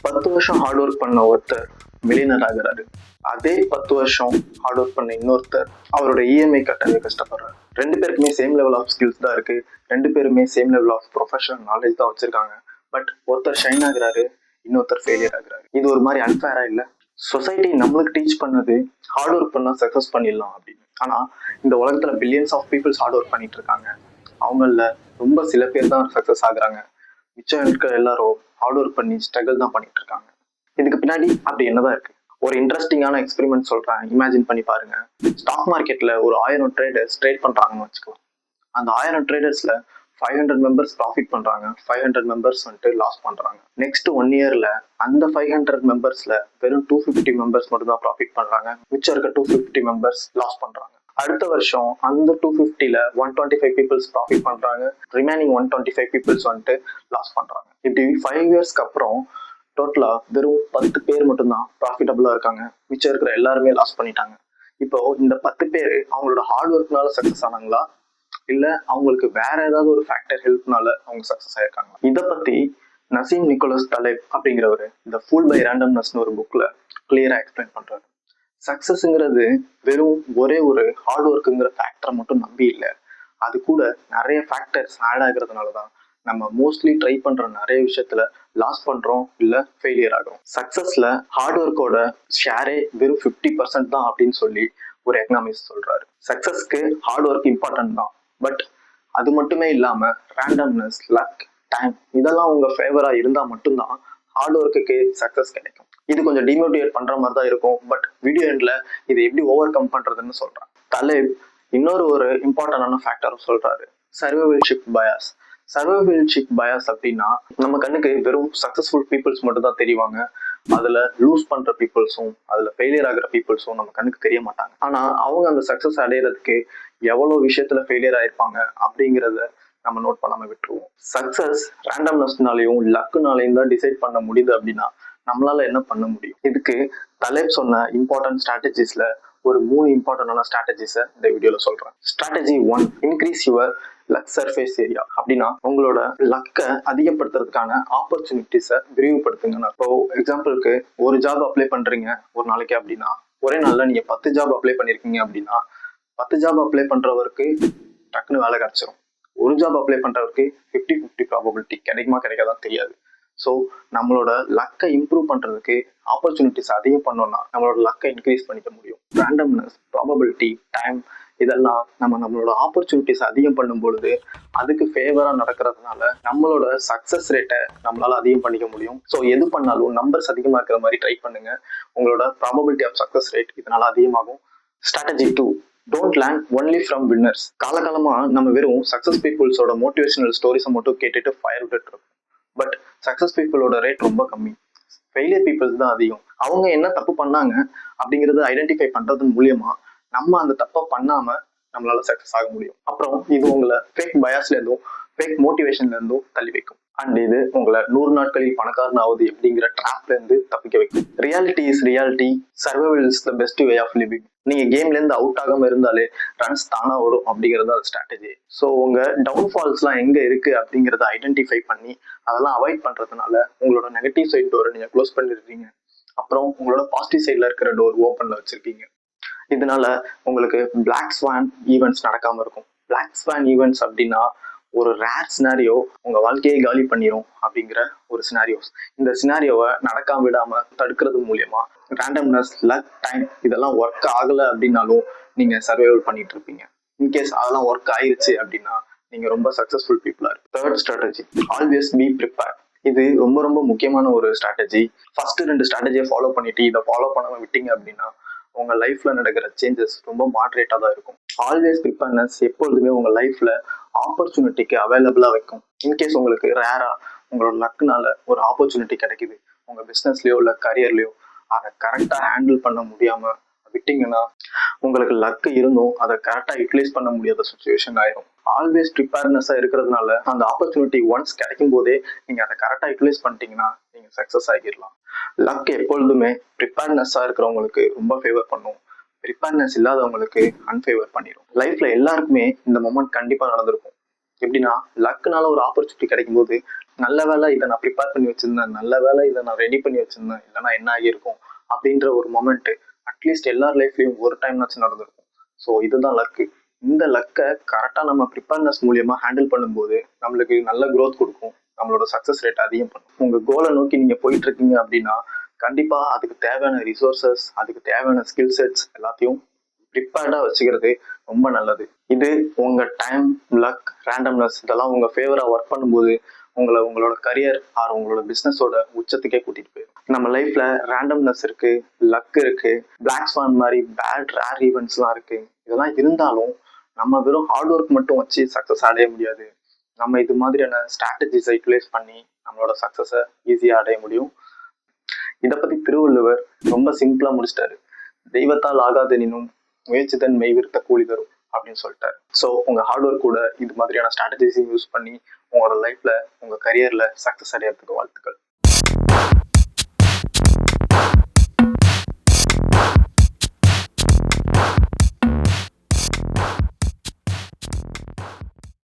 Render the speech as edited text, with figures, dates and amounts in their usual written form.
10 வருஷம் hard work பண்ண ஒருத்தர் மில்லியனர் ஆகிறாரு. அதே 10 வருஷம் ஹார்ட் ஒர்க் பண்ண இன்னொருத்தர் அவரோட இஎம்ஐ கட்டவே கஷ்டப்படுறாரு. ரெண்டு பேருக்குமே சேம் லெவல் ஆஃப் ஸ்கில்ஸ் தான் இருக்கு. ரெண்டு பேருமே same level of professional knowledge தான் வச்சிருக்காங்க. பட் ஒருத்தர் ஷைன் ஆகுறாரு, இன்னொருத்தர் ஃபெயிலியர் ஆகுறாரு. இது ஒரு மாதிரி அன்ஃபேரா இல்ல? சொசைட்டி நம்மளுக்கு டீச் பண்ணது ஹார்ட் ஒர்க் பண்ணா சக்சஸ் பண்ணிடலாம் அப்படின்னு. ஆனா இந்த உலகத்துல billions of peoples hard work பண்ணிட்டு இருக்காங்க. அவங்கள ரொம்ப சில பேர் தான் சக்சஸ் ஆகுறாங்க. மிச்சம் இருக்கிற எல்லாரும் ஹார்ட் ஒர்க் பண்ணி ஸ்ட்ரகிள் தான் பண்ணிட்டு இருக்காங்க. இதுக்கு பின்னாடி அப்படி என்னதான் இருக்கு? ஒரு இன்ட்ரெஸ்டிங்கான எக்ஸ்பெரிமெண்ட் சொல்றேன், இமேஜின் பண்ணி பாருங்க. ஸ்டாக் மார்க்கெட்ல ஒரு 1000 ட்ரேடர்ஸ் ட்ரேட் பண்றாங்கன்னு வச்சுக்கலாம். அந்த 1000 ட்ரேடர்ஸ்ல 500 மெம்பர்ஸ் ப்ராஃபிட் பண்றாங்க, 500 மெம்பர்ஸ் வந்துட்டு லாஸ் பண்றாங்க. நெக்ஸ்ட் 1 இயர்ல அந்த 500 மெம்பர்ஸ்ல வெறும் 250 மெம்பர்ஸ் மட்டும் தான் ப்ராஃபிட் பண்றாங்க, மிச்சம் இருக்க 250 மெம்பர்ஸ் லாஸ் பண்றாங்க. அடுத்த வருஷம் அந்த 250ல 125 பீப்புள்ஸ் ப்ராஃபிட் பண்றாங்க, ரிமைனிங் 125 பீப்புள்ஸ் வந்துட்டு லாஸ் பண்றாங்க. இப்படி 5 இயர்ஸ்க்கு அப்புறம் டோட்டலா வெறும் 10 பேர் மட்டும்தான் ப்ராஃபிட்டபிளா இருக்காங்க, மிச்சம் இருக்கிற எல்லாருமே லாஸ் பண்ணிட்டாங்க. இப்போ இந்த 10 பேர் அவங்களோட ஹார்ட் ஒர்க்னால சக்சஸ் ஆனாங்களா, இல்ல அவங்களுக்கு வேற ஏதாவது ஒரு ஃபேக்டர் ஹெல்ப்னால அவங்க சக்சஸ் ஆயிருக்காங்க? இதை பத்தி நசீம் நிக்கோலஸ் தலேப் அப்படிங்கிறவரு இந்த ஃபூல் பை ரேண்டம்னஸ்னு ஒரு புக்ல கிளியரா எக்ஸ்பிளைன் பண்றாரு. சக்சஸ்ங்கிறது வெறும் ஒரே ஒரு ஹார்ட் ஒர்க்குங்கிற ஃபேக்டரை மட்டும் நம்பி இல்லை, அது கூட நிறைய ஃபேக்டர்ஸ் ஆட் ஆகுறதுனாலதான் நம்ம மோஸ்ட்லி ட்ரை பண்ற நிறைய விஷயத்துல லாஸ் பண்றோம் இல்ல ஃபெயிலியர் ஆகும். சக்சஸ்ல ஹார்ட் ஒர்க்கோட ஷேரே வெறும் 50% தான் அப்படின்னு சொல்லி ஒரு எக்கனாமிஸ்ட் சொல்றாரு. சக்சஸ்க்கு ஹார்ட் ஒர்க் இம்பார்ட்டன்ட் தான், பட் அது மட்டுமே இல்லாம ரேண்டம்னஸ், லக், டைம் இதெல்லாம் உங்க ஃபேவரா இருந்தா மட்டும்தான் ஹார்ட் ஒர்க்குக்கு சக்சஸ் கிடைக்கும். இது கொஞ்சம் டிமோட்டிவேட் பண்ற மாதிரி தான் இருக்கும், பட் வீடியோ எண்ட்ல இதை எப்படி ஓவர் கம் பண்றதுன்னு சொல்றேன். தலேப் இன்னொரு ஒரு இம்பார்ட்டன்டான ஃபேக்டரும் சொல்றாரு, சர்வைவல்ஷிப் பயாஸ். சர்வைவல்ஷிப் பயாஸ் அப்படின்னா நம்ம கண்ணுக்கு வெறும் சக்சஸ்ஃபுல் பீப்புள்ஸ் மட்டும் தான் தெரிவாங்க, அதுல லூஸ் பண்ற பீப்புள்ஸும் அதுல ஃபெயிலியர் ஆகிற பீப்புள்ஸும் நம்ம கண்ணுக்கு தெரிய மாட்டாங்க. ஆனா அவங்க அந்த சக்சஸ் அடையிறதுக்கு எவ்வளவு விஷயத்துல ஃபெயிலியர் ஆயிருப்பாங்க அப்படிங்கிறத நம்ம நோட் பண்ணாம விட்டுருவோம். சக்சஸ் ரேண்டம்னஸ்னாலையும் லக்குனாலையும் தான் டிசைட் பண்ண முடியுது அப்படின்னா நம்மளால என்ன பண்ண முடியும்? இதுக்கு தலேப் சொன்ன இம்பார்ட்டன்ட் ஸ்ட்ராட்டஜிஸ்ல ஒரு 3 இம்பார்ட்டன்டான ஸ்ட்ராட்டஜிஸை இந்த வீடியோல சொல்றேன். Strategy 1, increase your luck surface area. அப்படின்னா உங்களோட லக்கை அதிகப்படுத்துறதுக்கான ஆப்பர்ச்சுனிட்டிஸை விரிவுபடுத்துங்க. இப்போ எக்ஸாம்பிளுக்கு ஒரு ஜாப் அப்ளை பண்றீங்க ஒரு நாளைக்கு அப்படின்னா, ஒரே நாள்ல நீங்க 10 ஜாப் அப்ளை பண்ணிருக்கீங்க அப்படின்னா 10 ஜாப் அப்ளை பண்றவருக்கு டக்குன்னு வேலை கிடைச்சிரும். ஒரு ஜாப் அப்ளை பண்றவருக்கு 50-50 ப்ராபபிலிட்டி கிடைக்குமா கிடைக்காதான் தெரியாது. ஸோ நம்மளோட லக்கை இம்ப்ரூவ் பண்றதுக்கு ஆப்பர்ச்சுனிட்டிஸ் அதிகம் பண்ணோம்னா நம்மளோட லக்கை இன்க்ரீஸ் பண்ணிக்க முடியும். ரேண்டம்னஸ், ப்ராபபிலிட்டி, டைம் இதெல்லாம் நம்மளோட ஆப்பர்ச்சுனிட்டிஸ் அதிகம் பண்ணும் பொழுது அதுக்கு ஃபேவரா நடக்கிறதுனால நம்மளோட சக்சஸ் ரேட்டை நம்மளால அதிகம் பண்ணிக்க முடியும். ஸோ எது பண்ணாலும் நம்பர்ஸ் அதிகமா இருக்கிற மாதிரி ட்ரை பண்ணுங்க, உங்களோட ப்ராபபிலிட்டி ஆஃப் சக்சஸ் ரேட் இதனால அதிகமாகும். Strategy 2, don't learn only from winners. காலகாலமா நம்ம வெறும் சக்சஸ் பீப்புள்ஸோட மோட்டிவேஷனல் ஸ்டோரிஸை மட்டும் கேட்டுட்டு ஃபயர் விட்டுட்டு இருக்கோம். பட் சக்சஸ் பீப்புளோட ரேட் ரொம்ப கம்மி, ஃபெயிலியர் பீப்புள்ஸ் தான் அதிகம். அவங்க என்ன தப்பு பண்ணாங்க அப்படிங்கறத ஐடென்டிஃபை பண்றது மூலியமா நம்ம அந்த தப்பை பண்ணாம நம்மளால சக்சஸ் ஆக முடியும். அப்புறம் இது உங்களை ஃபேக் பயாஸ்ல இருந்தும் ஃபேக் மோட்டிவேஷன்ல இருந்தும் தள்ளி வைக்கும். அண்ட் இது உங்களை 100 நாட்களில் பணக்காரன் ஆகுது அப்படிங்கிற ட்ராப்ல இருந்து தப்பிக்க வைக்கும். Reality is reality, survival is the best way of living. நீங்க கேம்ல இருந்து அவுட் ஆகாம இருந்தாலே ரன்ஸ் தானா வரும் அப்படிங்கிறது அது ஸ்ட்ராட்டஜி. ஸோ உங்க டவுன்ஃபால்ஸ் எல்லாம் எங்க இருக்கு அப்படிங்கறத ஐடென்டிஃபை பண்ணி அதெல்லாம் அவாய்ட் பண்றதுனால உங்களோட நெகட்டிவ் சைட் டோரை நீங்க க்ளோஸ் பண்ணிருக்கீங்க, அப்புறம் உங்களோட பாசிட்டிவ் சைட்ல இருக்கிற டோர் ஓப்பன்ல வச்சிருக்கீங்க. இதனால உங்களுக்கு பிளாக் ஸ்வான் ஈவெண்ட்ஸ் நடக்காம இருக்கும். பிளாக் ஸ்வான் ஈவெண்ட்ஸ் அப்படின்னா ஒரு ரேர் சினாரியோ உங்க வாழ்க்கையை காலி பண்ணிரும் அப்படிங்கிற ஒரு சினாரியோஸ். இந்த சினாரியோவை நடக்காம விடாம தடுக்கிறது மூலியமா ரேண்டம்னஸ், லக், டைம் இதெல்லாம் ஒர்க் ஆகல அப்படின்னாலும் நீங்க சர்வைவல் பண்ணிட்டு இருப்பீங்க. இன்கேஸ் அதெல்லாம் ஒர்க் ஆயிருச்சு அப்படின்னா நீங்க ரொம்ப சக்சஸ்ஃபுல் பீப்புளா இருக்கு. Third strategy, always be prepare. இது ரொம்ப ரொம்ப முக்கியமான ஒரு ஸ்ட்ராட்டஜி. ஃபர்ஸ்ட் 2 ஸ்ட்ராட்டஜியை ஃபாலோ பண்ணிட்டு இதை ஃபாலோ பண்ணாம விட்டீங்க அப்படின்னா உங்க லைஃப்ல நடக்கிற சேஞ்சஸ் ரொம்ப மாடரேட்டா தான் இருக்கும். ஆல்வேஸ் ப்ரிப்பேர்னஸ் எப்பொழுதுமே உங்க லைஃப்ல ஆப்பர்ச்சுனிட்டிக்கு அவைலபிளா வைக்கும். இன்கேஸ் உங்களுக்கு ரேரா உங்களோட லக்குனால ஒரு ஆப்பர்ச்சுனிட்டி கிடைக்குது உங்க பிசினஸ்லயோ இல்ல கரியர்லயோ, அதை கரெக்டா ஹேண்டில் பண்ண முடியாம விட்டீங்கன்னா உங்களுக்கு லக்கு இருந்தும் அதை கரெக்டா யூட்டிலைஸ் பண்ண முடியாத சுச்சுவேஷன் ஆயிரும். ஆல்வேஸ் ப்ரிப்பேர்னஸா இருக்கிறதுனால அந்த ஆப்பர்ச்சுனிட்டி ஒன்ஸ் கிடைக்கும் போதே நீங்க அதை கரெக்டா யூட்டிலைஸ் பண்ணிட்டீங்கன்னா நீங்க சக்சஸ் ஆகிடலாம். லக் எப்பொழுதுமே ப்ரிப்பேர்னஸா இருக்கிறவங்களுக்கு ரொம்ப ஃபேவர் பண்ணும், ப்ரிப்பேர்னஸ் இல்லாதவங்களுக்கு அன்ஃபேவர் பண்ணிடும். லைஃப்ல எல்லாருக்குமே இந்த மொமெண்ட் கண்டிப்பா நடந்திருக்கும். எப்படின்னா லக்குனால ஒரு ஆப்பர்ச்சுனிட்டி கிடைக்கும் போது நல்ல வேலை இதை நான் ப்ரிப்பேர் பண்ணி வச்சிருந்தேன், நல்ல வேலை இதை நான் ரெடி பண்ணி வச்சிருந்தேன், இல்லைன்னா என்ன ஆகியிருக்கும் அப்படின்ற ஒரு மொமெண்ட் அட்லீஸ்ட் எல்லார் லைஃப்லயும் ஒரு டைம்னாச்சும் நடந்திருக்கும். ஸோ இதுதான் லக்கு. இந்த லக்கை கரெக்டாக நம்ம ப்ரிப்பேர்னஸ் மூலியமா ஹேண்டில் பண்ணும்போது நம்மளுக்கு நல்ல க்ரோத் கொடுக்கும், நம்மளோட சக்ஸஸ் ரேட் அதிகம் பண்ணும். உங்க கோலை நோக்கி நீங்க போயிட்டு இருக்கீங்க அப்படின்னா கண்டிப்பா அதுக்கு தேவையான ரிசோர்சஸ், அதுக்கு தேவையான ஸ்கில் செட்ஸ் எல்லாத்தையும் ப்ரிப்பேர்டா வச்சுக்கிறது ரொம்ப நல்லது. இது உங்க டைம், லக், ரேண்டம்னஸ் இதெல்லாம் உங்க ஃபேவரா ஒர்க் பண்ணும்போது உங்களோட கரியர் ஆர் உங்களோட பிசினஸோட உச்சத்துக்கே கூட்டிட்டு போயிடும். நம்ம லைஃப்ல ரேண்டம்னஸ் இருக்கு, லக் இருக்கு, பிளாக் ஸ்வான் மாதிரி பேட் ரேர் ஈவெண்ட்ஸ்லாம் இருக்கு. இதெல்லாம் இருந்தாலும் நம்ம வெறும் ஹார்ட் ஒர்க் மட்டும் வச்சு சக்சஸ் அடைய முடியாது. நம்ம இது மாதிரியான ஸ்ட்ராட்டஜிஸை யூட்டிலைஸ் பண்ணி நம்மளோட சக்சஸை ஈஸியா அடைய முடியும். இதை பத்தி திருவள்ளுவர் ரொம்ப சிம்பிளா முடிச்சிட்டாரு. தெய்வத்தால் ஆகாதெனினும் முயற்சிதன் மெய்விருத்த கூலி தரும் அப்படின்னு சொல்லிட்டாரு. ஸோ உங்க ஹார்ட் ஒர்க் கூட இது மாதிரியான ஸ்ட்ராட்டஜிஸையும் யூஸ் பண்ணி உங்களோட லைஃப்ல உங்க கரியர்ல சக்சஸ் அடையறதுக்கு வாழ்த்துக்கள்.